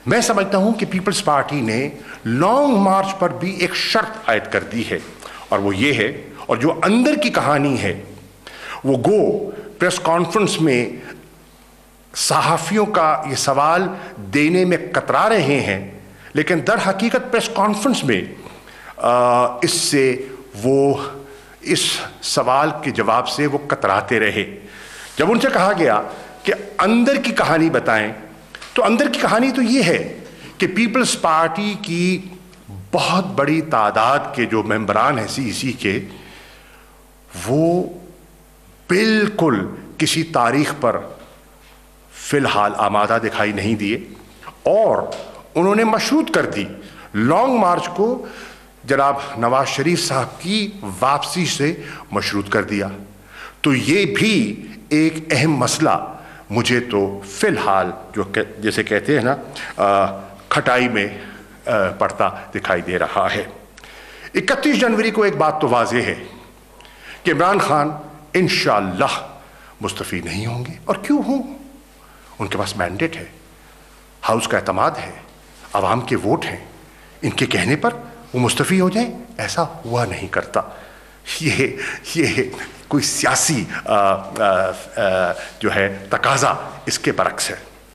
मैं समझता हूं कि पीपल्स पार्टी ने लॉन्ग मार्च पर भी एक शर्त आयद कर दी है, और वो ये है, और जो अंदर की कहानी है वो गो प्रेस कॉन्फ्रेंस में सहाफियों का ये सवाल देने में कतरा रहे हैं, लेकिन दर हकीकत प्रेस कॉन्फ्रेंस में इससे वो इस सवाल के जवाब से वो कतराते रहे। जब उनसे कहा गया कि अंदर की कहानी बताएं, तो अंदर की कहानी तो ये है कि पीपल्स पार्टी की बहुत बड़ी तादाद के जो मेंबरान हैं सीईसी के, वो बिल्कुल किसी तारीख पर फिलहाल आमादा दिखाई नहीं दिए, और उन्होंने मशरूत कर दी लॉन्ग मार्च को जनाब नवाज शरीफ साहब की वापसी से मशरूत कर दिया। तो ये भी एक अहम मसला मुझे तो फिलहाल जो जैसे कहते हैं ना खटाई में पड़ता दिखाई दे रहा है। 31 जनवरी को एक बात तो वाज़ेह है कि इमरान खान इंशाअल्लाह मुस्तफ़ी नहीं होंगे, और क्यों हों? उनके पास मैंडेट है, हाउस का एतमाद है, आवाम के वोट हैं, इनके कहने पर वो मुस्तफ़ी हो जाए, ऐसा हुआ नहीं करता। ये कोई सियासी जो है तकाजा इसके बरक्स है।